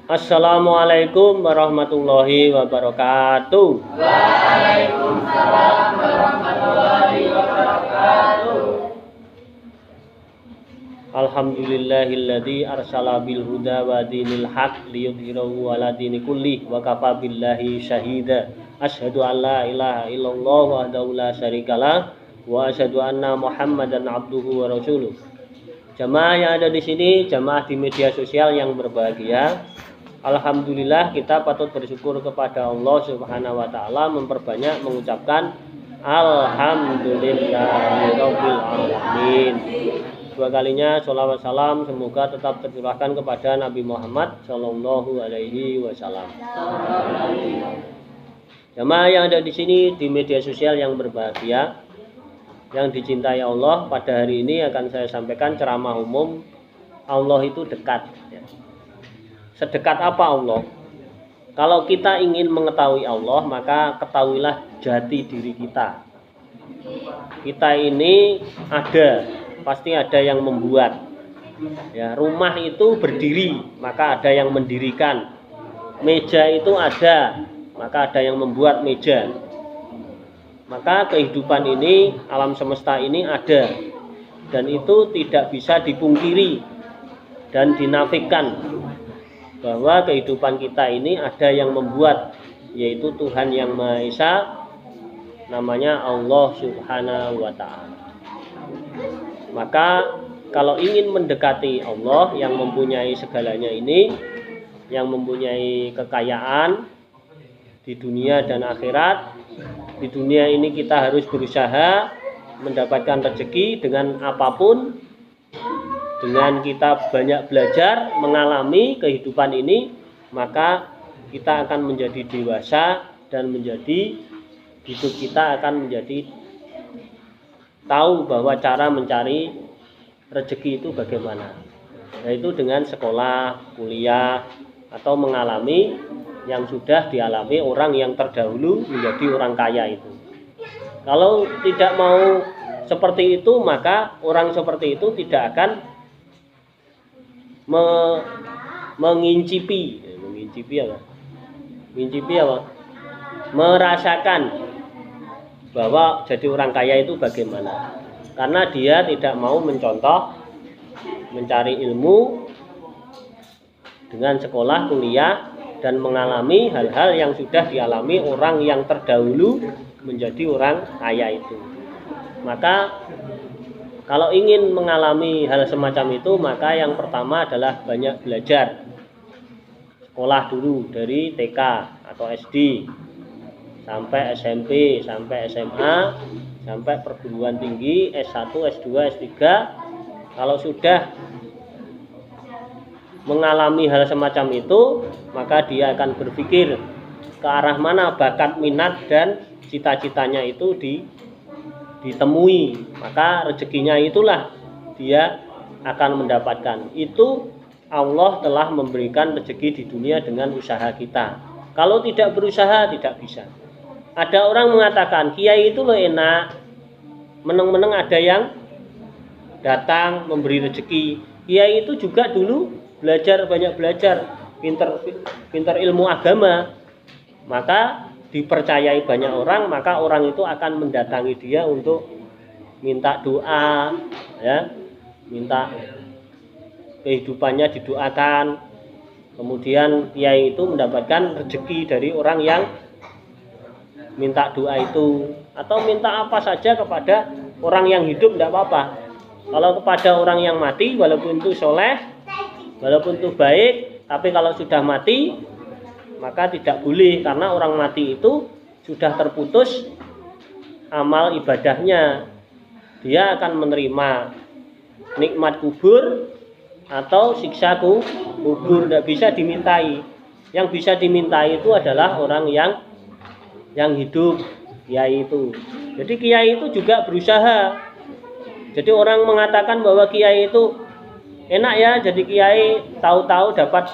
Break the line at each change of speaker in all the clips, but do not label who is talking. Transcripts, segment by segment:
Assalamualaikum warahmatullahi wabarakatuh.
Waalaikumsalam warahmatullahi wabarakatuh.
Alhamdulillahilladzi arsala bil huda wa dinil haq liyudhhirahu ala dini kulli wa kafa billahi syahida. Asyhadu an la ilaha illallah wahdahu la syarikalah wa asyhadu anna Muhammadan abduhu wa rasuluh. Jamaah yang ada di sini, jamaah di media sosial yang berbahagia. Alhamdulillah, kita patut bersyukur kepada Allah Subhanahu wa taala, memperbanyak mengucapkan alhamdulillahirabbil alamin. Dua kalinya sholawat salam semoga tetap tercurahkan kepada Nabi Muhammad sallallahu alaihi wasallam. Jamaah yang ada di sini di media sosial yang berbahagia, yang dicintai Allah, pada hari ini akan saya sampaikan ceramah umum. Allah itu dekat. Sedekat apa Allah? Kalau kita ingin mengetahui Allah, maka ketahuilah jati diri kita. Kita ini pasti ada yang membuat. Ya, rumah itu berdiri, maka ada yang mendirikan. Meja itu ada, maka ada yang membuat meja. Maka kehidupan ini, alam semesta ini ada, dan itu tidak bisa dipungkiri dan dinafikan bahwa kehidupan kita ini ada yang membuat, yaitu Tuhan yang Maha Esa, namanya Allah Subhanahu wa ta'ala. Maka kalau ingin mendekati Allah yang mempunyai segalanya ini, yang mempunyai kekayaan di dunia dan akhirat, di dunia ini kita harus berusaha mendapatkan rezeki dengan apapun. Dengan kita banyak belajar, mengalami kehidupan ini, maka kita akan menjadi dewasa dan menjadi hidup kita akan menjadi tahu bahwa cara mencari rezeki itu bagaimana. Yaitu dengan sekolah, kuliah, atau mengalami yang sudah dialami orang yang terdahulu menjadi orang kaya itu. Kalau tidak mau seperti itu, maka orang seperti itu tidak akan mengincipi apa? Merasakan bahwa jadi orang kaya itu bagaimana. Karena dia tidak mau mencontoh mencari ilmu dengan sekolah, kuliah, dan mengalami hal-hal yang sudah dialami orang yang terdahulu menjadi orang kaya itu. Maka kalau ingin mengalami hal semacam itu, maka yang pertama adalah banyak belajar. Sekolah dulu dari TK atau SD sampai SMP, sampai SMA, sampai perguruan tinggi S1, S2, S3. Kalau sudah mengalami hal semacam itu, maka dia akan berpikir ke arah mana bakat, minat, dan cita-citanya itu ditemui, maka rezekinya itulah dia akan mendapatkan. Itu Allah telah memberikan rezeki di dunia dengan usaha kita. Kalau tidak berusaha tidak bisa. Ada orang mengatakan kiai itu loh enak, meneng-meneng ada yang datang memberi rezeki. Kiai itu juga dulu banyak belajar, pinter ilmu agama, maka dipercayai banyak orang, maka orang itu akan mendatangi dia untuk minta doa, ya, minta kehidupannya didoakan. Kemudian kiai itu mendapatkan rezeki dari orang yang minta doa itu, atau minta apa saja kepada orang yang hidup tidak apa-apa. Kalau kepada orang yang mati, walaupun itu soleh, walaupun itu baik, tapi kalau sudah mati maka tidak boleh, karena orang mati itu sudah terputus amal ibadahnya. Dia akan menerima nikmat kubur atau siksa kubur, tidak bisa dimintai. Yang bisa dimintai itu adalah orang yang hidup, kiai itu. Jadi kiai itu juga berusaha. Jadi orang mengatakan bahwa kiai itu enak ya, jadi kiai tahu-tahu dapat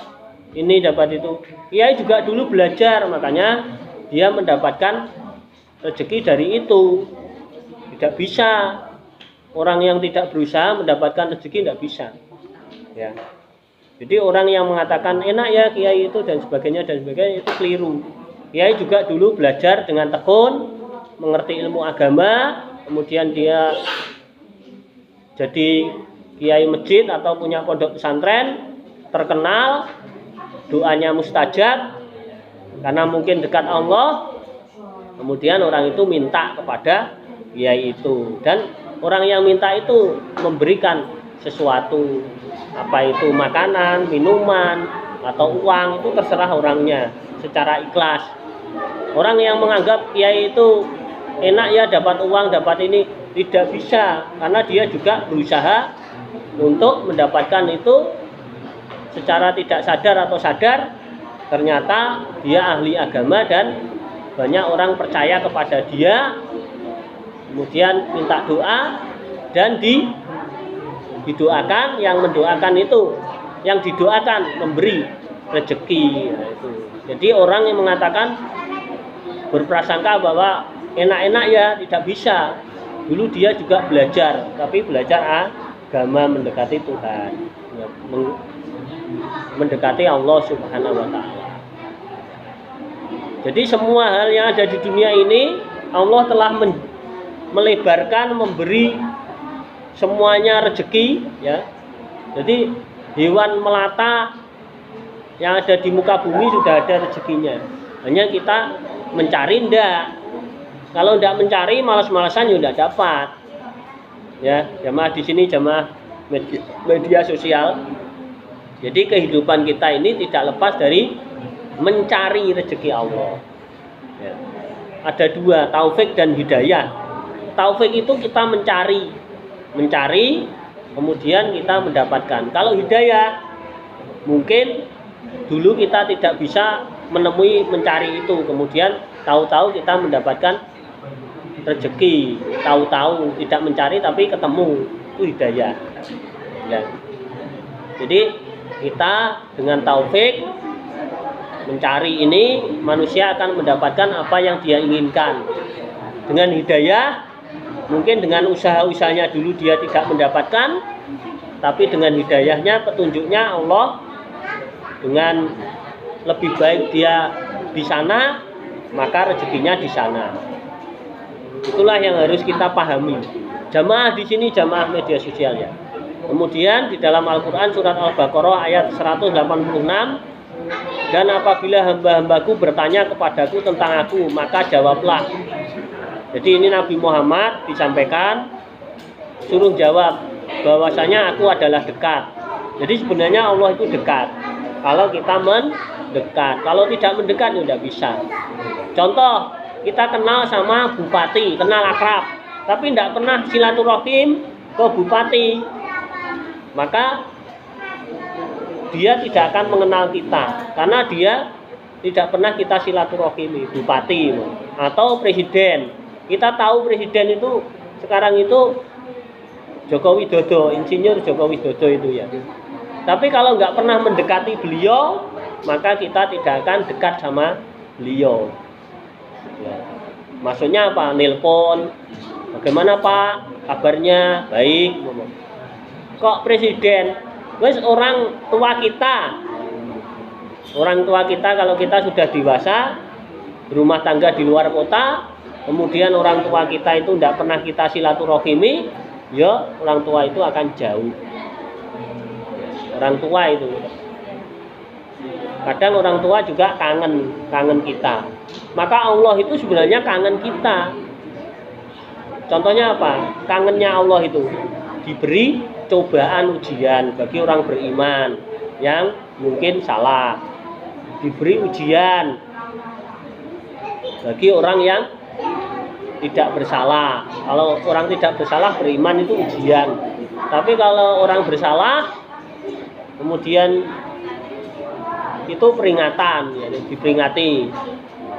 ini dapat itu. Kiai juga dulu belajar, makanya dia mendapatkan rezeki dari itu. Tidak bisa orang yang tidak berusaha mendapatkan rezeki, tidak bisa. Ya. Jadi orang yang mengatakan enak ya kiai itu dan sebagainya itu keliru. Kiai juga dulu belajar dengan tekun, mengerti ilmu agama, kemudian dia jadi kiai masjid atau punya pondok pesantren, terkenal, doanya mustajab karena mungkin dekat Allah. Kemudian orang itu minta kepada kiai itu, dan orang yang minta itu memberikan sesuatu, apa itu makanan, minuman, atau uang, itu terserah orangnya secara ikhlas. Orang yang menganggap kiai itu enak ya dapat uang, dapat ini, tidak bisa, karena dia juga berusaha untuk mendapatkan itu secara tidak sadar atau sadar. Ternyata dia ahli agama dan banyak orang percaya kepada dia, kemudian minta doa dan didoakan. Yang mendoakan itu, yang didoakan memberi rezeki. Nah, itu. Jadi orang yang mengatakan berprasangka bahwa enak-enak ya tidak bisa. Dulu dia juga belajar, tapi belajar agama, mendekati Tuhan, mendekati Allah Subhanahu wa Ta'ala. Jadi semua hal yang ada di dunia ini Allah telah melebarkan, memberi semuanya rezeki, ya. Jadi hewan melata yang ada di muka bumi sudah ada rezekinya. Hanya kita mencari ndak. Kalau ndak mencari, malas-malasan ya ndak dapat. Ya, jamaah di sini jamaah media sosial. Jadi kehidupan kita ini tidak lepas dari mencari rezeki Allah. Ya. Ada dua, taufik dan hidayah. Taufik itu kita mencari, kemudian kita mendapatkan. Kalau hidayah, mungkin dulu kita tidak bisa mencari itu, kemudian tahu-tahu kita mendapatkan rezeki, tahu-tahu tidak mencari tapi ketemu, itu hidayah. Ya. Jadi kita dengan taufik mencari ini, manusia akan mendapatkan apa yang dia inginkan. Dengan hidayah, mungkin dengan usaha-usahanya dulu dia tidak mendapatkan, tapi dengan hidayahnya, petunjuknya Allah, dengan lebih baik dia di sana, maka rezekinya di sana. Itulah yang harus kita pahami. Jamaah di sini jamaah media sosial ya. Kemudian di dalam Al-Quran surat Al-Baqarah ayat 186, dan apabila hamba-hambaku bertanya kepadaku tentang aku, maka jawablah. Jadi ini Nabi Muhammad disampaikan, suruh jawab bahwasanya aku adalah dekat. Jadi sebenarnya Allah itu dekat kalau kita mendekat. Kalau tidak mendekat ya tidak bisa. Contoh, kita kenal sama bupati, kenal akrab, tapi tidak pernah silaturahim ke bupati, maka dia tidak akan mengenal kita, karena dia tidak pernah kita silaturahimi. Bupati atau presiden, kita tahu presiden itu sekarang itu Joko Widodo, Insinyur Joko Widodo itu ya. Tapi kalau nggak pernah mendekati beliau, maka kita tidak akan dekat sama beliau. Ya. Maksudnya apa? Nelpon, bagaimana Pak? Kabarnya baik. Kok presiden? Wes orang tua kita. Orang tua kita kalau kita sudah dewasa, berumah tangga di luar kota, kemudian orang tua kita itu tidak pernah kita silaturahimi, ya orang tua itu akan jauh. Orang tua itu. Kadang orang tua juga kangen kita. Maka Allah itu sebenarnya kangen kita. Contohnya apa? Kangennya Allah itu diberi cobaan, ujian bagi orang beriman yang mungkin salah, diberi ujian bagi orang yang tidak bersalah. Kalau orang tidak bersalah beriman itu ujian, tapi kalau orang bersalah kemudian itu peringatan, ya, diperingati.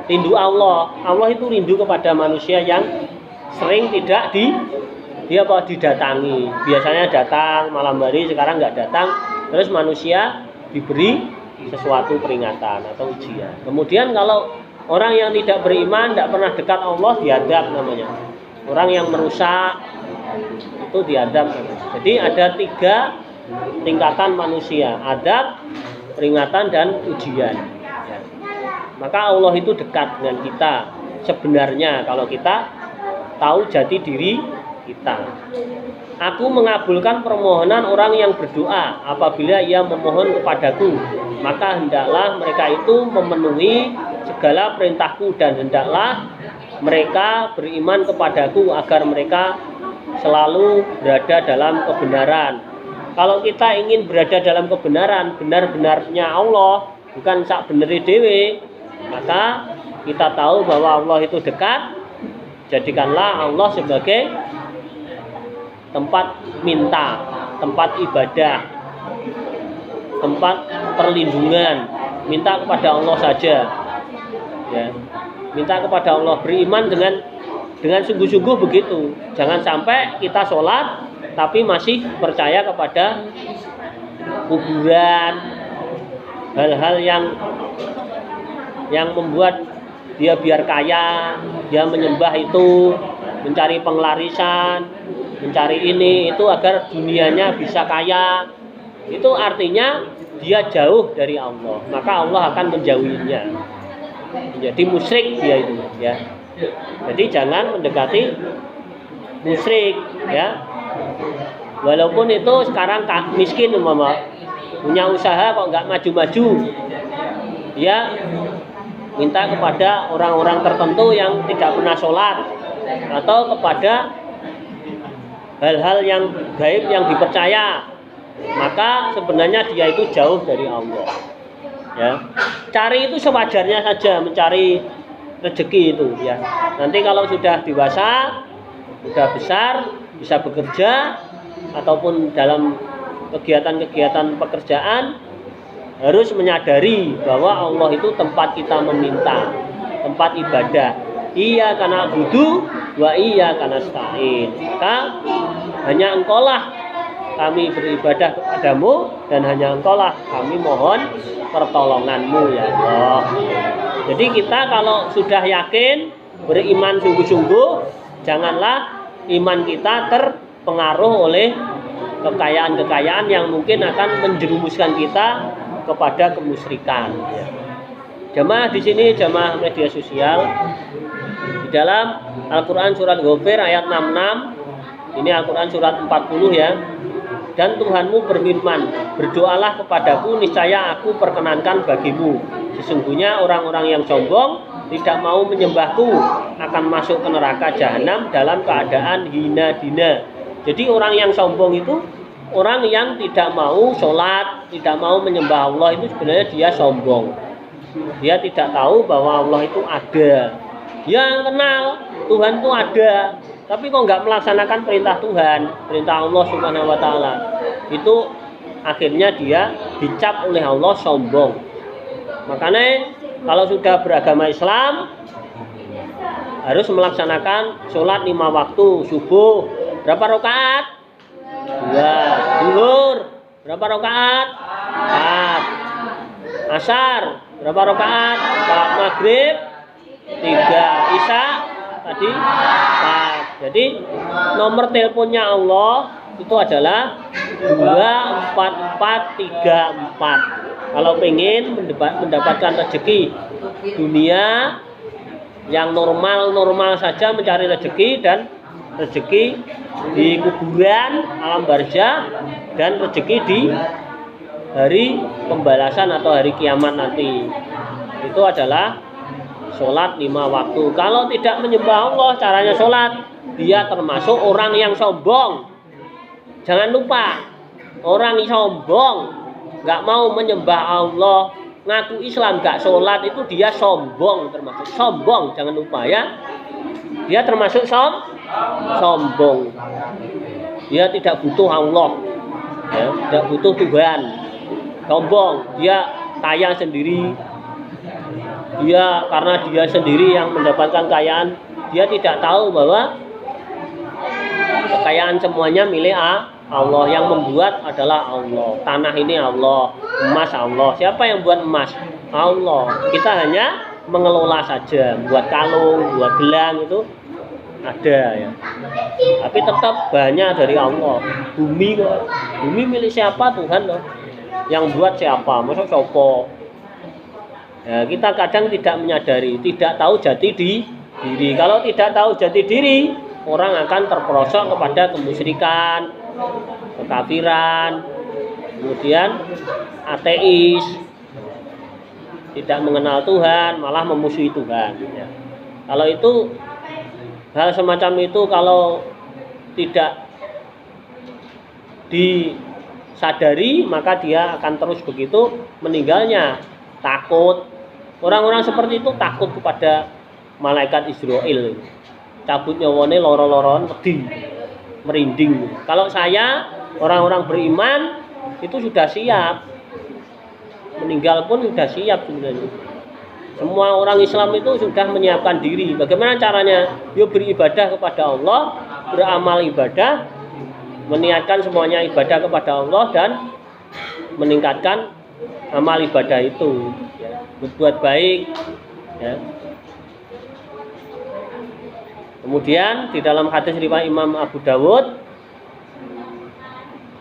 Rindu Allah itu rindu kepada manusia yang sering tidak didatangi. Biasanya datang malam hari, sekarang nggak datang. Terus manusia diberi sesuatu peringatan atau ujian. Kemudian kalau orang yang tidak beriman, tidak pernah dekat Allah, diadab namanya. Orang yang merusak itu diadab. Jadi ada 3 tingkatan manusia, adab, peringatan dan ujian. Ya. Maka Allah itu dekat dengan kita sebenarnya kalau kita tahu jati diri kita. Aku mengabulkan permohonan orang yang berdoa apabila ia memohon kepadaku, maka hendaklah mereka itu memenuhi segala perintahku dan hendaklah mereka beriman kepadaku agar mereka selalu berada dalam kebenaran. Kalau kita ingin berada dalam kebenaran, benar-benarnya Allah, bukan sak beneri dewe, maka kita tahu bahwa Allah itu dekat. Jadikanlah Allah sebagai tempat minta, tempat ibadah, tempat perlindungan. Minta kepada Allah saja, ya. Minta kepada Allah, beriman dengan sungguh-sungguh begitu. Jangan sampai kita sholat tapi masih percaya kepada kuburan, hal-hal yang membuat dia biar kaya, dia menyembah itu, mencari penglarisan, mencari ini itu agar dunianya bisa kaya. Itu artinya dia jauh dari Allah, maka Allah akan menjauhinya. Menjadi musyrik dia itu, ya. Jadi jangan mendekati musyrik, ya. Walaupun itu sekarang miskin umpama, punya usaha kok nggak maju-maju, dia minta kepada orang-orang tertentu yang tidak pernah sholat atau kepada hal-hal yang gaib yang dipercaya, maka sebenarnya dia itu jauh dari Allah, ya. Cari itu sewajarnya saja, mencari rezeki itu, ya. Nanti kalau sudah dewasa, sudah besar, bisa bekerja ataupun dalam kegiatan-kegiatan pekerjaan, harus menyadari bahwa Allah itu tempat kita meminta, tempat ibadah. Iya karena budu, wa iya karena stain. Maka hanya engkaulah kami beribadah kepadamu dan hanya engkaulah kami mohon pertolonganmu, ya Allah. Jadi kita kalau sudah yakin beriman sungguh-sungguh, janganlah iman kita terpengaruh oleh kekayaan-kekayaan yang mungkin akan menjerumuskan kita kepada kemusyrikan. Jamaah di sini, jamaah media sosial, di dalam Al-Quran surat Ghafir ayat 66, ini Al-Quran surat 40, ya. Dan Tuhanmu berfirman, berdoalah kepadaku, niscaya aku perkenankan bagimu. Sesungguhnya orang-orang yang sombong tidak mau menyembahku akan masuk ke neraka jahanam dalam keadaan hina dina. Jadi orang yang sombong itu orang yang tidak mau sholat, tidak mau menyembah Allah, itu sebenarnya dia sombong. Dia tidak tahu bahwa Allah itu ada. Dia kenal Tuhan itu ada, tapi kok nggak melaksanakan perintah Tuhan, perintah Allah Subhanahu wa Ta'ala. Itu akhirnya dia dicap oleh Allah sombong. Makanya kalau sudah beragama Islam harus melaksanakan sholat 5 waktu. Subuh berapa rakaat? 2. Zuhur berapa rakaat? 4. Asar berapa rakaat? 4. Maghrib 3. Isya tadi 4. Jadi nomor teleponnya Allah itu adalah 24434. Kalau pengen mendapatkan rezeki dunia yang normal-normal saja, mencari rezeki dan rezeki di kuburan, alam barzah, dan rezeki di hari pembalasan atau hari kiamat nanti, itu adalah sholat 5 waktu. Kalau tidak menyembah Allah caranya sholat, dia termasuk orang yang sombong. Jangan lupa, orang yang sombong, nggak mau menyembah Allah, ngaku Islam nggak sholat, itu dia sombong, termasuk sombong. Jangan lupa, ya, dia termasuk sombong. Dia tidak butuh Allah, ya, tidak butuh Tuhan. Sombong, dia kaya sendiri. Dia karena dia sendiri yang mendapatkan kekayaan, dia tidak tahu bahwa kekayaan semuanya milik Allah. Yang membuat adalah Allah. Tanah ini Allah, emas Allah. Siapa yang buat emas? Allah. Kita hanya mengelola saja, buat kalung, buat gelang, itu ada ya. Tapi tetap banyak dari Allah. Bumi kok. Bumi milik siapa? Tuhan loh. Yang buat siapa? Masa sopo? Ya, kita kadang tidak menyadari, tidak tahu jati diri. Kalau tidak tahu jati diri, orang akan terperosok kepada kemusyrikan, kekafiran, kemudian ateis, tidak mengenal Tuhan, malah memusuhi Tuhan. Ya. Kalau itu hal semacam itu kalau tidak disadari, maka dia akan terus begitu meninggalnya. Takut. Orang-orang seperti itu takut kepada malaikat Israel. Cabut nyawane loro-loron, wedi, merinding. Kalau saya, orang-orang beriman itu sudah siap. Meninggal pun sudah siap sebenarnya. Semua orang Islam itu sudah menyiapkan diri. Bagaimana caranya? Yo beribadah kepada Allah, beramal ibadah, meniatkan semuanya ibadah kepada Allah dan meningkatkan amal ibadah itu, ya. Berbuat baik, ya. Kemudian di dalam hadis riwayat Imam Abu Dawud,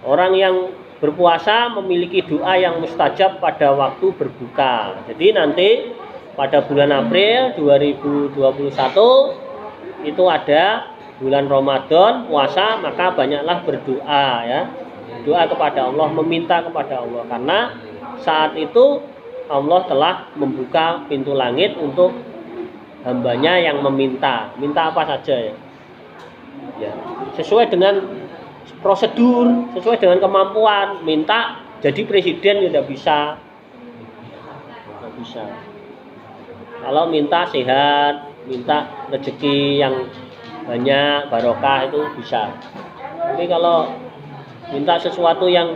orang yang berpuasa memiliki doa yang mustajab pada waktu berbuka. Jadi nanti pada bulan April 2021 itu ada bulan Ramadan puasa, maka banyaklah berdoa ya. Doa kepada Allah, meminta kepada Allah, karena saat itu Allah telah membuka pintu langit untuk hambanya yang meminta. Minta apa saja ya. Ya, sesuai dengan prosedur, sesuai dengan kemampuan. Minta jadi presiden ya tidak bisa. Tidak bisa. Kalau minta sehat, minta rezeki yang banyak, barokah itu bisa. Tapi kalau minta sesuatu yang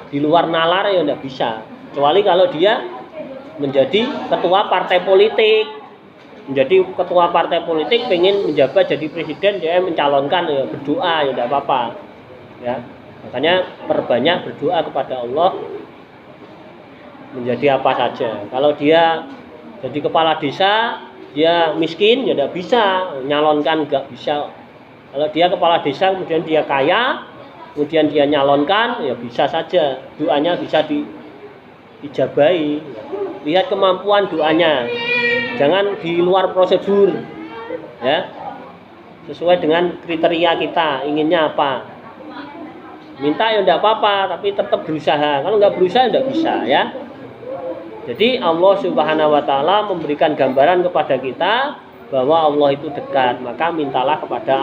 di luar nalar ya tidak bisa. Kecuali kalau dia menjadi ketua partai politik. Menjadi ketua partai politik pengen menjabat jadi presiden, dia mencalonkan ya berdoa ya tidak apa-apa. Ya. Makanya perbanyak berdoa kepada Allah menjadi apa saja. Kalau dia jadi kepala desa, dia miskin ya tidak bisa nyalonkan, enggak bisa. Kalau dia kepala desa kemudian dia kaya, kemudian dia nyalonkan, ya bisa saja doanya bisa diijabahi. Lihat kemampuan doanya, jangan di luar prosedur, ya. Sesuai dengan kriteria kita, inginnya apa. Minta ya tidak apa-apa, tapi tetap berusaha. Kalau nggak berusaha tidak bisa, ya. Jadi Allah Subhanahu Wa Taala memberikan gambaran kepada kita bahwa Allah itu dekat, maka mintalah kepada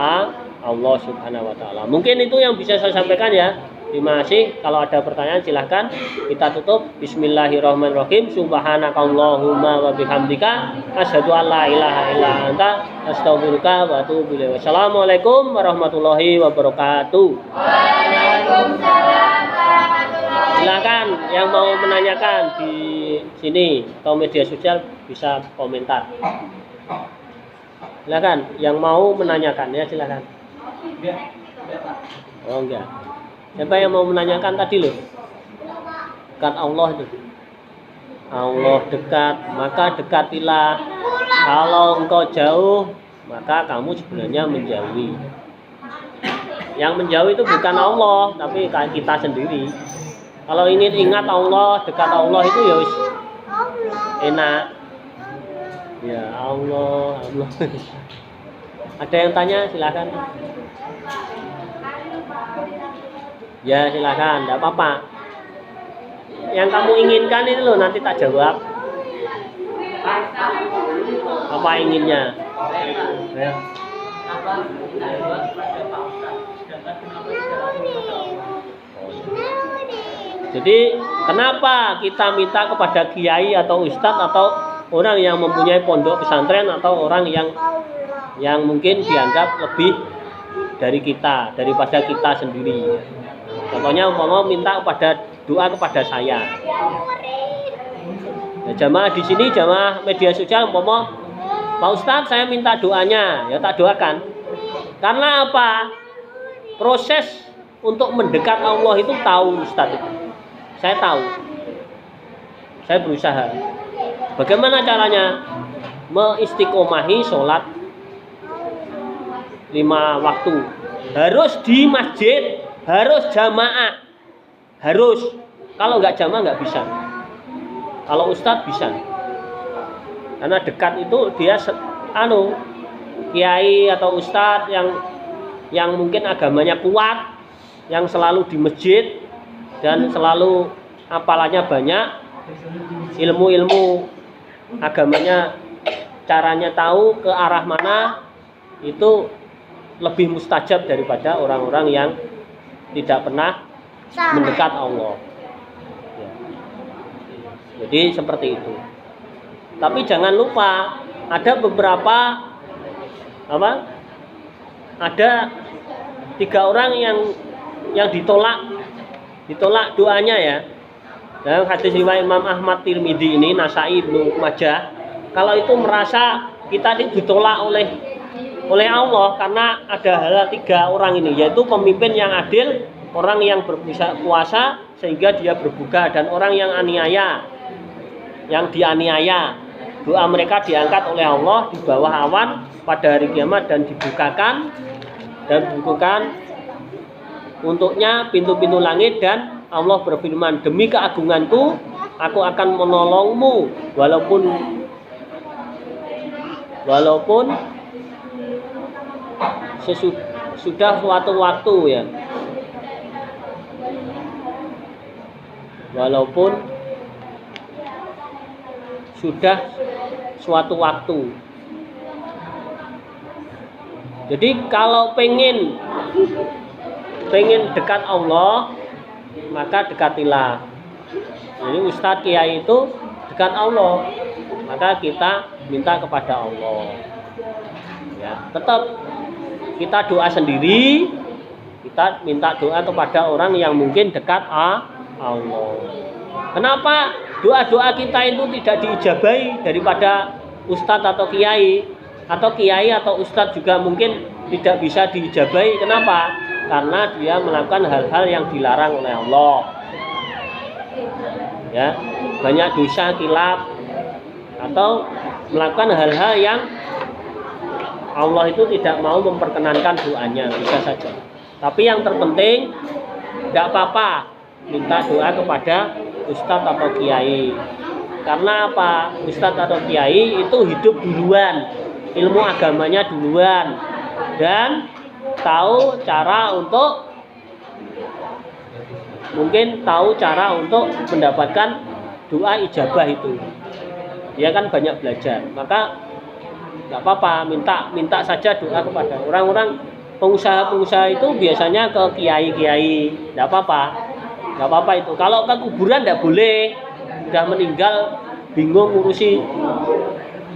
Allah Subhanahu Wa Taala. Mungkin itu yang bisa saya sampaikan ya. Terima kasih. Kalau ada pertanyaan silahkan. Kita tutup. Bismillahirrahmanirrahim. Subhanakallahumma wa bihamdika asyhadu an la ilaha illa anta astaghfiruka wa atubu ilaik. Wassalamualaikum warahmatullahi wabarakatuh.
Waalaikumsalam warahmatullahi.
Silakan yang mau menanyakan di sini atau media sosial bisa komentar. Silakan yang mau menanyakan ya silakan. Oh enggak. Siapa yang mau menanyakan tadi loh? Dekat Allah itu. Allah dekat, maka dekatilah. Kalau engkau jauh, maka kamu sebenarnya menjauhi. Yang menjauh itu bukan Allah, tapi kita sendiri. Kalau ingin ingat Allah, dekat Allah itu ya enak. Ya Allah, Allah. Ada yang tanya silakan. Ya silakan, tidak apa-apa. Yang kamu inginkan itu loh nanti tak jawab. Apa inginnya? Ya. Jadi kenapa kita minta kepada kiai atau ustadz atau orang yang mempunyai pondok pesantren atau orang yang mungkin dianggap lebih dari kita, daripada kita sendiri. Contohnya umpama minta doa kepada saya. Ya, jamaah di sini, jamaah media sosial umpama Pak Ustadz saya minta doanya, ya tak doakan. Karena apa? Proses untuk mendekat Allah itu tahu Ustadz itu. Saya tahu. Saya berusaha. Bagaimana caranya? Meistiqomahi sholat waktu. Harus di masjid, harus jamaah. Harus. Kalau nggak jamaah nggak bisa. Kalau ustadz bisa. Karena dekat itu dia kiai atau ustadz yang mungkin agamanya kuat, yang selalu di masjid dan selalu hafalannya banyak, ilmu-ilmu agamanya caranya tahu ke arah mana, itu lebih mustajab daripada orang-orang yang tidak pernah mendekat Allah. Ya. Jadi seperti itu. Tapi jangan lupa ada beberapa ada 3 orang yang ditolak doanya ya. Dalam hadis riwayat Imam Ahmad, Tirmidzi ini, Nasai, Ibnu Majah, kalau itu merasa kita ditolak oleh Allah karena ada hal 3 orang ini, yaitu pemimpin yang adil, orang yang berpuasa sehingga dia berbuka, dan orang yang dianiaya, doa mereka diangkat oleh Allah di bawah awan pada hari kiamat dan dibukakan untuknya pintu-pintu langit, dan Allah berfirman, demi keagunganku aku akan menolongmu walaupun sudah suatu waktu ya, walaupun sudah suatu waktu. Jadi kalau pengen dekat Allah, maka dekatilah. Jadi ustadz kiai itu dekat Allah, maka kita minta kepada Allah. Ya, tetap kita doa sendiri, kita minta doa kepada orang yang mungkin dekat Allah. Kenapa doa-doa kita itu tidak diijabahi daripada ustadz atau kiai atau ustadz juga mungkin tidak bisa diijabahi? Kenapa? Karena dia melakukan hal-hal yang dilarang oleh Allah. Ya, banyak dosa khilaf atau melakukan hal-hal yang Allah itu tidak mau memperkenankan doanya, bisa saja. Tapi yang terpenting, tidak apa-apa minta doa kepada ustadz atau kiai. Karena apa? Ustadz atau kiai itu hidup duluan, ilmu agamanya duluan, dan tahu cara untuk mendapatkan doa ijabah itu. Dia kan banyak belajar, maka nggak apa-apa, minta saja doa kepada orang-orang. Pengusaha itu biasanya ke kiai, nggak apa-apa itu. Kalau ke kuburan nggak boleh, udah meninggal bingung ngurusi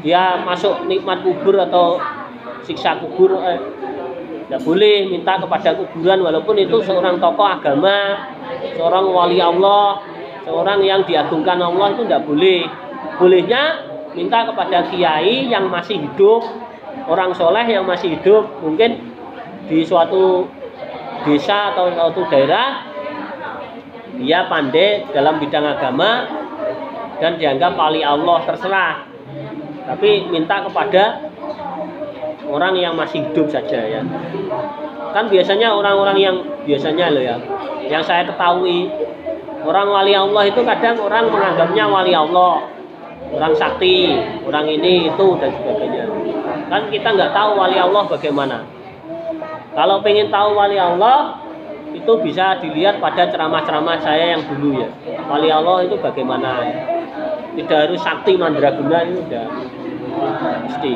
dia masuk nikmat kubur atau siksa kubur, nggak boleh minta kepada kuburan, walaupun itu seorang tokoh agama, seorang wali Allah, seorang yang diagungkan Allah, itu nggak boleh. Bolehnya minta kepada kiai yang masih hidup, orang soleh yang masih hidup, mungkin di suatu desa atau suatu daerah dia pandai dalam bidang agama dan dianggap wali Allah, terserah. Tapi minta kepada orang yang masih hidup saja ya. Kan biasanya orang-orang yang biasanya loh ya, yang saya ketahui, orang wali Allah itu kadang orang menganggapnya wali Allah, orang sakti, orang ini itu dan sebagainya. Kan kita nggak tahu wali Allah bagaimana. Kalau pengen tahu wali Allah, itu bisa dilihat pada ceramah-ceramah saya yang dulu ya. Wali Allah itu bagaimana? Tidak harus sakti mandraguna, itu udah mesti.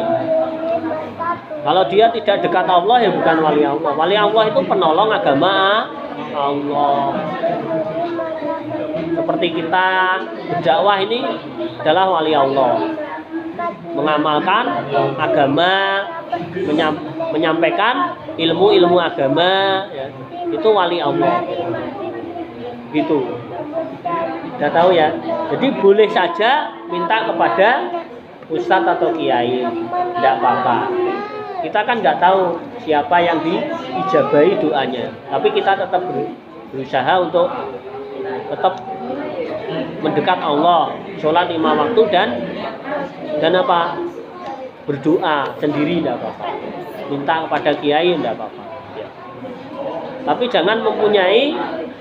Kalau dia tidak dekat Allah ya bukan wali Allah. Wali Allah itu penolong agama Allah. Seperti kita berdakwah ini adalah wali Allah. Mengamalkan agama, menyampaikan ilmu-ilmu agama ya, itu wali Allah. Gitu. Sudah tahu ya. Jadi boleh saja minta kepada ustadz atau kiai, tidak apa-apa. Kita kan nggak tahu siapa yang diijabahi doanya, tapi kita tetap berusaha untuk tetap mendekat Allah, sholat 5 waktu dan apa? Berdoa sendiri, tidak apa-apa. minta kepada kiai tidak apa-apa. Ya. Tapi jangan mempunyai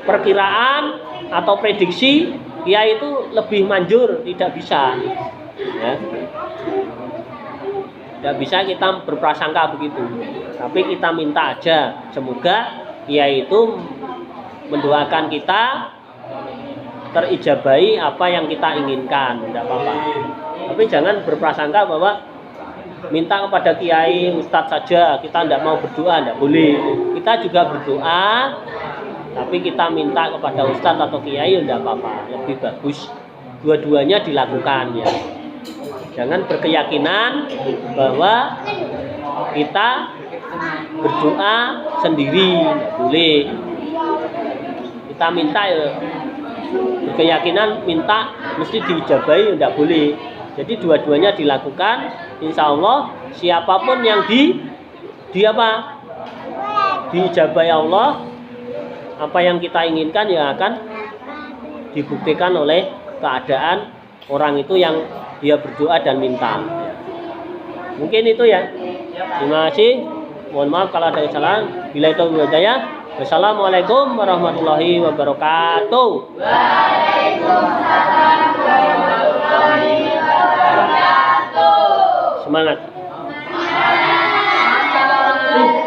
perkiraan atau prediksi kiai itu lebih manjur, tidak bisa. Ya. Tidak bisa kita berprasangka begitu. Tapi kita minta aja, semoga kiai itu mendoakan kita terijabahi apa yang kita inginkan, tidak apa-apa. Tapi jangan berprasangka bahwa minta kepada kiai, ustadz saja, kita tidak mau berdoa, tidak boleh. Kita juga berdoa, tapi kita minta kepada ustadz atau kiai, tidak apa-apa. Lebih bagus dua-duanya dilakukan ya. Jangan berkeyakinan bahwa kita berdoa sendiri, tidak boleh. Kita minta ya, berkeyakinan minta mesti diijabahi, tidak boleh. Jadi dua-duanya dilakukan, insya Allah siapapun yang diijabahi Allah, apa yang kita inginkan ya akan dibuktikan oleh keadaan orang itu yang dia berdoa dan minta. Mungkin itu ya. Terima kasih. Mohon maaf kalau ada kesalahan. Bila itu hidayah. Wassalamualaikum warahmatullahi wabarakatuh.
Waalaikumsalam warahmatullahi wabarakatuh.
Semangat.
Semangat.